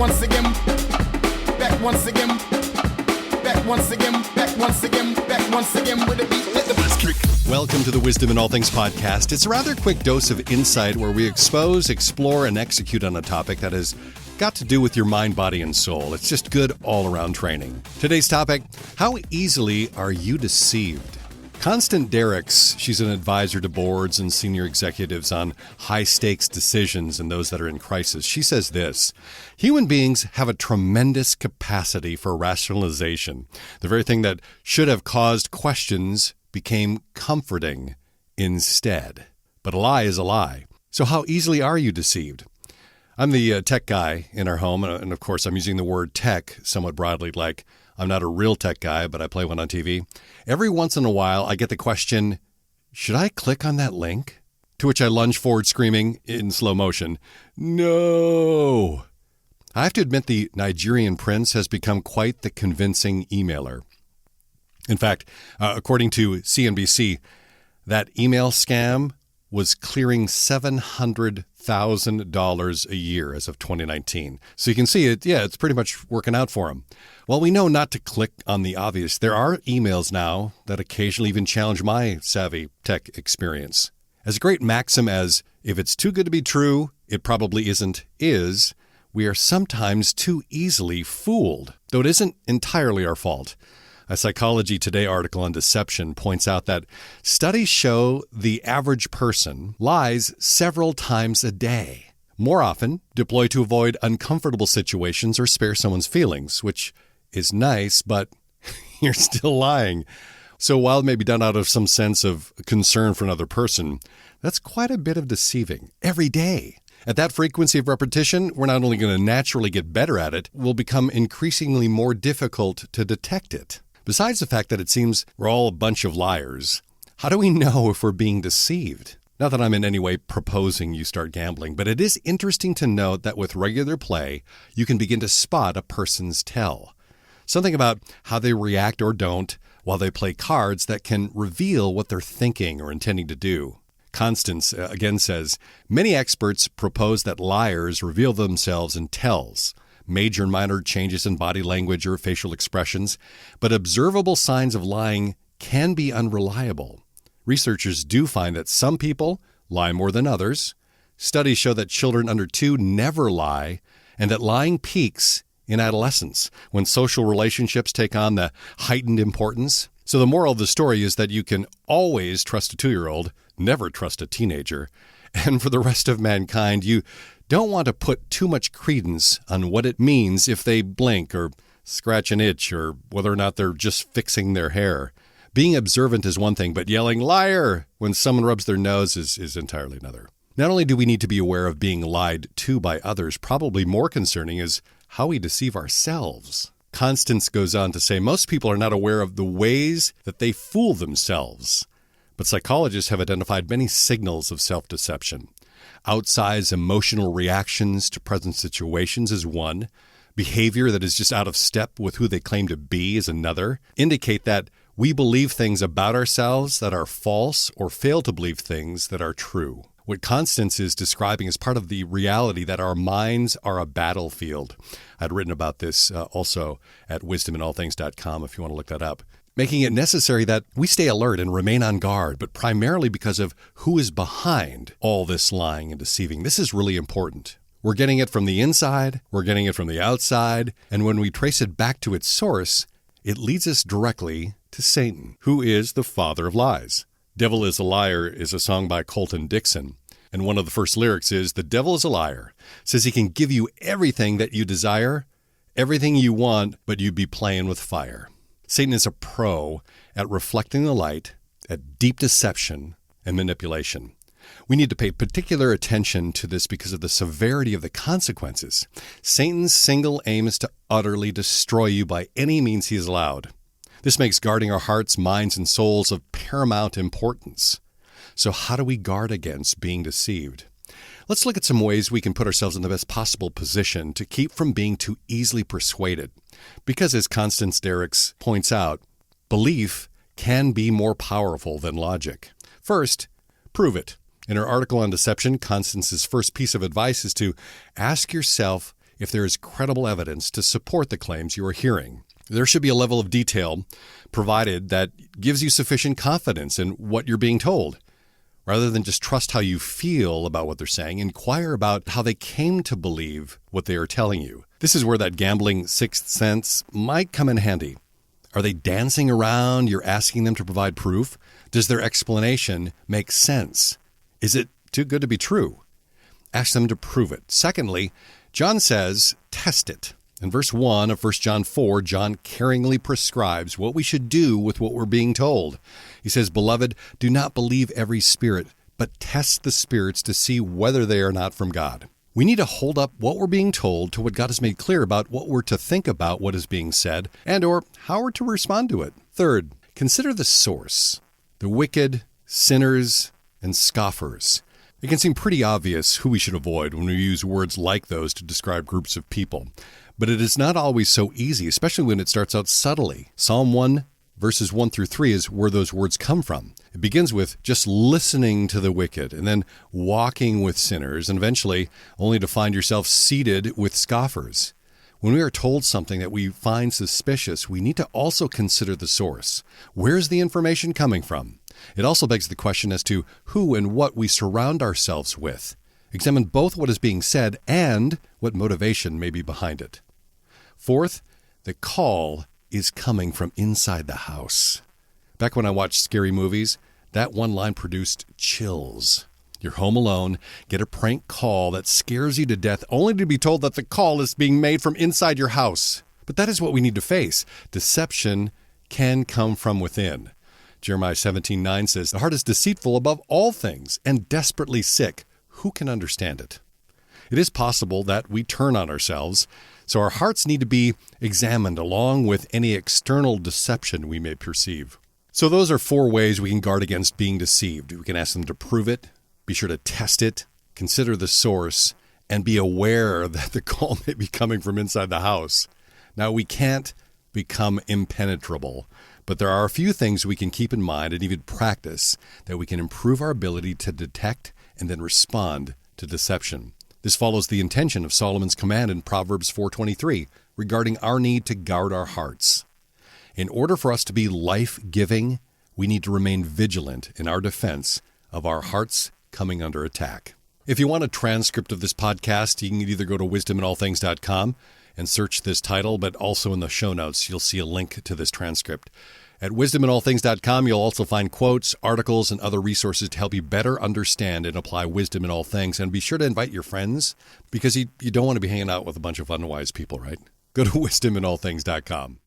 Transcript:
once again, back once again, back once again, back once again, back once again with a beat. Let the bass kick. Welcome to the Wisdom in All Things podcast. It's a rather quick dose of insight where we expose, explore, and execute on a topic that has got to do with your mind, body, and soul. It's just good all-around training. Today's topic, how easily are you deceived? Constance Derricks, she's an advisor to boards and senior executives on high-stakes decisions and those that are in crisis. She says this: human beings have a tremendous capacity for rationalization. The very thing that should have caused questions became comforting instead. But a lie is a lie. So how easily are you deceived? I'm the tech guy in our home, and of course I'm using the word tech somewhat broadly, like I'm not a real tech guy, but I play one on TV. Every once in a while, I get the question, should I click on that link? To which I lunge forward screaming in slow motion, no! I have to admit the Nigerian prince has become quite the convincing emailer. In fact, according to CNBC, that email scam was clearing $700,000 a year as of 2019. So you can see it, it's pretty much working out for him. Well, we know not to click on the obvious. There are emails now that occasionally even challenge my savvy tech experience. As a great maxim as, if it's too good to be true, it probably isn't, is, we are sometimes too easily fooled, though it isn't entirely our fault. A Psychology Today article on deception points out that studies show the average person lies several times a day. More often, deploy to avoid uncomfortable situations or spare someone's feelings, which is nice, but you're still lying. So while it may be done out of some sense of concern for another person, that's quite a bit of deceiving every day. At that frequency of repetition, we're not only going to naturally get better at it, we'll become increasingly more difficult to detect it. Besides the fact that it seems we're all a bunch of liars, how do we know if we're being deceived? Not that I'm in any way proposing you start gambling, but it is interesting to note that with regular play, you can begin to spot a person's tell. Something about how they react or don't while they play cards that can reveal what they're thinking or intending to do. Constance again says, many experts propose that liars reveal themselves in tells, major and minor changes in body language or facial expressions, but observable signs of lying can be unreliable. Researchers do find that some people lie more than others. Studies show that children under 2 never lie, and that lying peaks in adolescence when social relationships take on the heightened importance. So the moral of the story is that you can always trust a 2-year-old, never trust a teenager. And for the rest of mankind, you don't want to put too much credence on what it means if they blink or scratch an itch or whether or not they're just fixing their hair. Being observant is one thing, but yelling liar when someone rubs their nose is entirely another. Not only do we need to be aware of being lied to by others, probably more concerning is how we deceive ourselves. Constance goes on to say most people are not aware of the ways that they fool themselves, but psychologists have identified many signals of self-deception. Outsized emotional reactions to present situations is one. Behavior that is just out of step with who they claim to be is another. Indicate that we believe things about ourselves that are false or fail to believe things that are true. What Constance is describing is part of the reality that our minds are a battlefield. I'd written about this also at wisdominallthings.com if you want to look that up. Making it necessary that we stay alert and remain on guard, but primarily because of who is behind all this lying and deceiving. This is really important. We're getting it from the inside, we're getting it from the outside, and when we trace it back to its source, it leads us directly to Satan, who is the father of lies. Devil is a Liar is a song by Colton Dixon, and one of the first lyrics is, the devil is a liar, says he can give you everything that you desire, everything you want, but you'd be playing with fire. Satan is a pro at reflecting the light, at deep deception and manipulation. We need to pay particular attention to this because of the severity of the consequences. Satan's single aim is to utterly destroy you by any means he is allowed. This makes guarding our hearts, minds, and souls of paramount importance. So how do we guard against being deceived? Let's look at some ways we can put ourselves in the best possible position to keep from being too easily persuaded. Because as Constance Derricks points out, belief can be more powerful than logic. First, prove it. In her article on deception, Constance's first piece of advice is to ask yourself if there is credible evidence to support the claims you are hearing. There should be a level of detail provided that gives you sufficient confidence in what you're being told. Rather than just trust how you feel about what they're saying, inquire about how they came to believe what they are telling you. This is where that gambling sixth sense might come in handy. Are they dancing around? You're asking them to provide proof? Does their explanation make sense? Is it too good to be true? Ask them to prove it. Secondly, John says, test it. In verse 1 of 1 John 4, John caringly prescribes what we should do with what we're being told. He says, "Beloved, do not believe every spirit, but test the spirits to see whether they are not from God." We need to hold up what we're being told to what God has made clear about what we're to think about what is being said and or how we're to respond to it. Third, consider the source. The wicked, sinners, and scoffers. It can seem pretty obvious who we should avoid when we use words like those to describe groups of people. But it is not always so easy, especially when it starts out subtly. Psalm 1, verses 1 through 3 is where those words come from. It begins with just listening to the wicked and then walking with sinners and eventually only to find yourself seated with scoffers. When we are told something that we find suspicious, we need to also consider the source. Where's the information coming from? It also begs the question as to who and what we surround ourselves with. Examine both what is being said and what motivation may be behind it. Fourth, the call is coming from inside the house. Back when I watched scary movies, that one line produced chills. You're home alone, get a prank call that scares you to death, only to be told that the call is being made from inside your house. But that is what we need to face. Deception can come from within. Jeremiah 17:9 says, "The heart is deceitful above all things and desperately sick. Who can understand it?" It is possible that we turn on ourselves, so our hearts need to be examined along with any external deception we may perceive. So those are 4 ways we can guard against being deceived. We can ask them to prove it, be sure to test it, consider the source, and be aware that the call may be coming from inside the house. Now, we can't become impenetrable, but there are a few things we can keep in mind and even practice that we can improve our ability to detect and then respond to deception. This follows the intention of Solomon's command in Proverbs 4:23 regarding our need to guard our hearts. In order for us to be life-giving, we need to remain vigilant in our defense of our hearts coming under attack. If you want a transcript of this podcast, you can either go to wisdominallthings.com and search this title, but also in the show notes, you'll see a link to this transcript. At wisdominallthings.com, you'll also find quotes, articles, and other resources to help you better understand and apply wisdom in all things. And be sure to invite your friends because you don't want to be hanging out with a bunch of unwise people, right? Go to wisdominallthings.com.